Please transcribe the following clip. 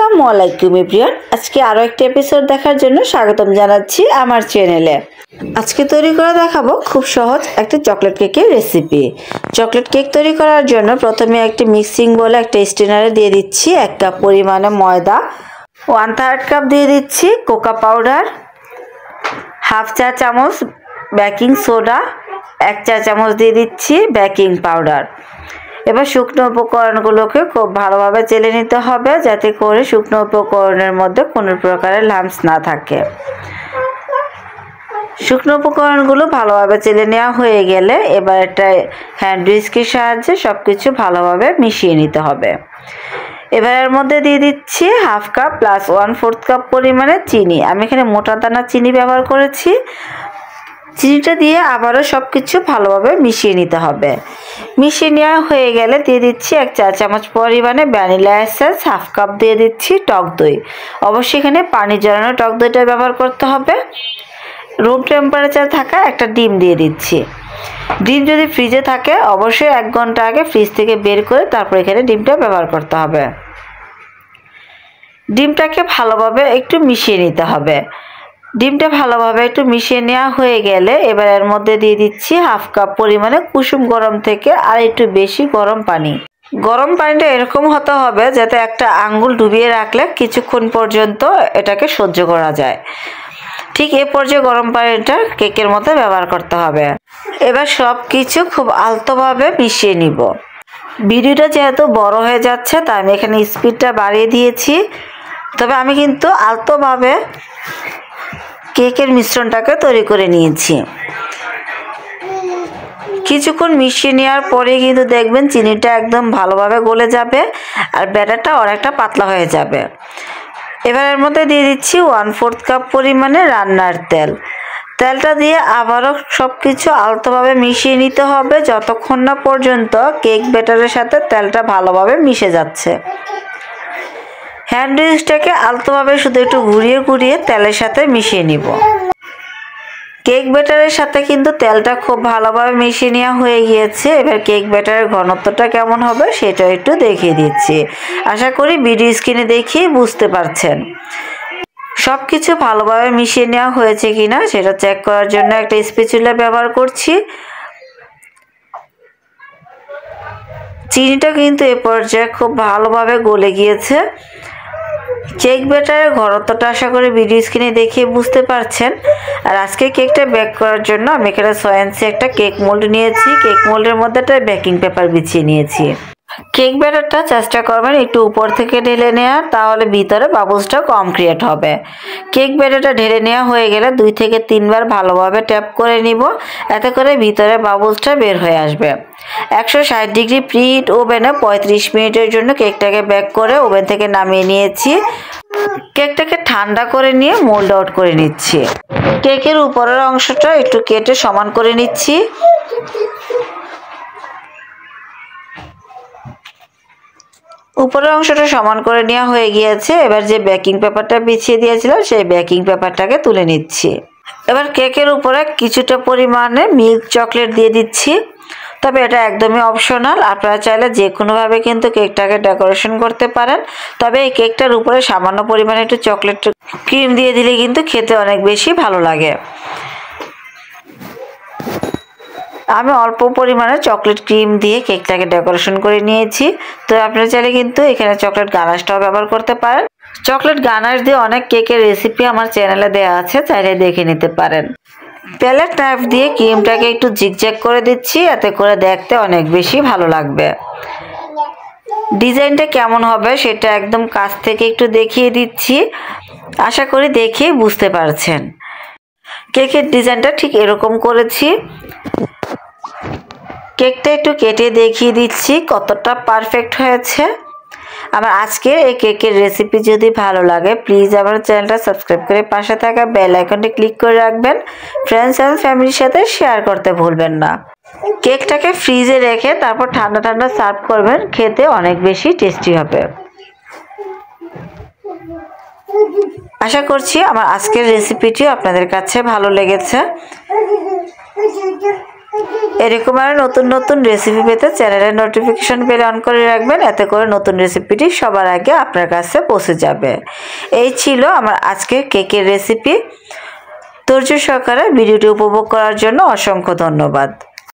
আসসালামু আলাইকুম এভরিওয়ান। আজকে আরও একটা এপিসোড দেখার জন্য স্বাগতম জানাচ্ছি আমার চ্যানেলে। আজকে তৈরি করে দেখাবো খুব সহজ একটা চকলেট কেকের রেসিপি। চকলেট কেক তৈরি করার জন্য প্রথমে একটি মিক্সিং বলে একটা স্ট্রেনারে দিয়ে দিচ্ছি 1 কাপ পরিমাণে ময়দা, 1/3 কাপ দিয়ে দিচ্ছি কোকো পাউডার, হাফ চা চামচ বেকিং সোডা, 1 চা চামচ দিয়ে দিচ্ছি বেকিং পাউডার। এবার শুকনো উপকরণগুলোকে খুব ভালোভাবে চেলে নিতে হবে, যাতে করে শুকনো উপকরণের মধ্যে কোনো প্রকারের লাম্পস না থাকে। শুকনো উপকরণগুলো ভালোভাবে চেলে নেওয়া হয়ে গেলে এবার একটা হ্যান্ড হুইস্কের সাহায্যে সব কিছু ভালোভাবে মিশিয়ে নিতে হবে। এবার এর মধ্যে দিয়ে দিচ্ছি হাফ কাপ প্লাস 1/4 কাপ পরিমাণে চিনি। আমি এখানে মোটা দানা চিনি ব্যবহার করেছি। চিনিটা দিয়ে আবারও সব কিছু ভালোভাবে মিশিয়ে নিতে হবে। মিশিয়ে নেওয়া হয়ে গেলে দিয়ে দিচ্ছি 1 চা চামচ পরিমাণে ভ্যানিলা এসেন্স, হাফ কাপ দিয়ে দিচ্ছি টক দই। অবশ্যই এখানে পানি ঝরানো টক দইটা ব্যবহার করতে হবে। রুম টেম্পারেচার থাকা একটা ডিম দিয়ে দিচ্ছি। ডিম যদি ফ্রিজে থাকে অবশ্যই 1 ঘন্টা আগে ফ্রিজ থেকে বের করে তারপর এখানে ডিমটা ব্যবহার করতে হবে। ডিমটাকে ভালোভাবে একটু মিশিয়ে নিতে হবে। ডিমটা ভালোভাবে একটু মিশিয়ে নেওয়া হয়ে গেলে এবার এর মধ্যে দিয়ে দিচ্ছি হাফ কাপ পরিমাণে কুসুম গরম থেকে আর একটু বেশি গরম পানি। গরম পানিটা এরকম হতে হবে যাতে একটা আঙ্গুল ডুবিয়ে রাখলে কিছুক্ষণ পর্যন্ত এটাকে সহ্য করা যায়। ঠিক এই পর্যায়ে গরম পানিটা কেকের মধ্যে ব্যবহার করতে হবে। এবার সব কিছু খুব আলতোভাবে মিশিয়ে নিব। ভিডিওটা যেহেতু বড় হয়ে যাচ্ছে তাই আমি এখানে স্পিডটা বাড়িয়ে দিয়েছি, তবে আমি কিন্তু আলতোভাবে কেকের মিশ্রণটাকে তৈরি করে নিয়েছি। কিছুক্ষণ মিশিয়ে নেওয়ার পরে কিন্তু দেখবেন চিনিটা একদম ভালোভাবে গলে যাবে আর ব্যাটারটা অনেকটা পাতলা হয়ে যাবে। এবার এর মধ্যে দিয়ে দিচ্ছি 1/4 কাপ পরিমাণে রান্নার তেল। তেলটা দিয়ে আবারও সব কিছু আলতোভাবে মিশিয়ে নিতে হবে যতক্ষণ না পর্যন্ত কেক ব্যাটারের সাথে তেলটা ভালোভাবে মিশে যাচ্ছে। হ্যান্ড হুইস্কটাকে আলতোভাবে শুধু একটু ঘুরিয়ে ঘুরিয়ে তেলের সাথে মিশিয়ে নিব। কেক ব্যাটারের সাথে কিন্তু তেলটা খুব ভালোভাবে মিশিয়ে নেওয়া হয়ে গিয়েছে। এবার কেক ব্যাটারের ঘনত্বটা কেমন হবে সেটা একটু দেখিয়ে দিচ্ছি। আশা করি ভিডিও স্ক্রিনে দেখিয়ে বুঝতে পারছেন। সব কিছু ভালোভাবে মিশিয়ে নেওয়া হয়েছে কিনা সেটা চেক করার জন্য একটা স্প্যাচুলা ব্যবহার করছি। চিনিটা কিন্তু এ পর্যায়ে খুব ভালোভাবে গলে গিয়েছে। কেক ব্যাটারের ঘনত্বটা আশা করি ভিডিও স্ক্রিনে দেখিয়ে বুঝতে পারছেন। আর আজকে কেকটা বেক করার জন্য আমি এখানে 6 ইঞ্চি একটা কেক মোল্ড নিয়েছি। কেক মোল্ডের মধ্যে একটা বেকিং পেপার বিছিয়ে নিয়েছি। কেক ব্যাটারটা চেষ্টা করবেন একটু উপর থেকে ঢেলে নেওয়ার, তাহলে ভিতরে বাবলসটা কম ক্রিয়েট হবে। কেক ব্যাটারটা ঢেলে নেওয়া হয়ে গেলে 2 থেকে 3 বার ভালোভাবে ট্যাপ করে নিব, এতে করে ভিতরে বাবলসটা বের হয়ে আসবে। 160 ডিগ্রি প্রিহিট ওভেনে 35 মিনিটের জন্য কেকটাকে বেক করে ওভেন থেকে নামিয়ে নিয়েছি। কেকটাকে ঠান্ডা করে নিয়ে মোল্ড আউট করে নিচ্ছি। কেকের উপরের অংশটা একটু কেটে সমান করে নিচ্ছি। উপরের অংশটা সমান করে নেওয়া হয়ে গিয়েছে। এবার যে বেকিং পেপারটা বিছিয়ে দিয়েছিলাম সেই বেকিং পেপারটাকে তুলে নিচ্ছি। এবার কেকের উপরে কিছুটা পরিমাণে মিল্ক চকলেট দিয়ে দিচ্ছি, তবে এটা একদমই অপশনাল। আপনারা চাইলে যে কোনোভাবে কিন্তু কেকটাকে ডেকোরেশন করতে পারেন, তবে এই কেকটার উপরে সামান্য পরিমাণে একটু চকলেট ক্রিম দিয়ে দিলে কিন্তু খেতে অনেক বেশি ভালো লাগে। আমি অল্প পরিমাণে চকলেট ক্রিম দিয়ে কেকটাকে ডেকোরেশন করে নিয়েছি। তো আপনারা চাইলে কিন্তু এখানে চকলেট গানাশটাও ব্যবহার করতে পারেন। চকলেট গানাশ দিয়ে অনেক কেকের রেসিপি আমার চ্যানেলে দেওয়া আছে, চাইলে দেখে নিতে পারেন। প্যালেট নাইফ দিয়ে ক্রিমটাকে একটু জিগজ্যাগ করে দিচ্ছি, এতে করে দেখতে অনেক বেশি ভালো লাগবে। ডিজাইনটা কেমন হবে সেটা একদম কাছ থেকে একটু দেখিয়ে দিচ্ছি। আশা করি দেখে বুঝতে পারছেন। কেকের ডিজাইনটা ঠিক এরকম করেছি। কেকটা একটু কেটে দেখিয়ে দিচ্ছি কতটা পারফেক্ট হয়েছে। আমার আজকের এই কেকের রেসিপি যদি ভালো লাগে প্লিজ আমার চ্যানেলটা সাবস্ক্রাইব করে পাশে থাকা বেল আইকনটি ক্লিক করে রাখবেন। ফ্রেন্ডস এন্ড ফ্যামিলির সাথে শেয়ার করতে ভুলবেন না। কেকটাকে ফ্রিজে রেখে তারপর ঠান্ডা ঠান্ডা সার্ভ করবেন, খেতে অনেক বেশি টেস্টি হবে। আশা করছি আমার আজকের রেসিপিটিও আপনাদের কাছে ভালো লেগেছে। এরকম আরও নতুন নতুন রেসিপি পেতে চ্যানেলের নোটিফিকেশন বেল অন করে রাখবেন, এতে করে নতুন রেসিপিটি সবার আগে আপনার কাছে পৌঁছে যাবে। এই ছিল আমার আজকের কেকের রেসিপি। ধৈর্য সহকারে ভিডিওটি উপভোগ করার জন্য অসংখ্য ধন্যবাদ।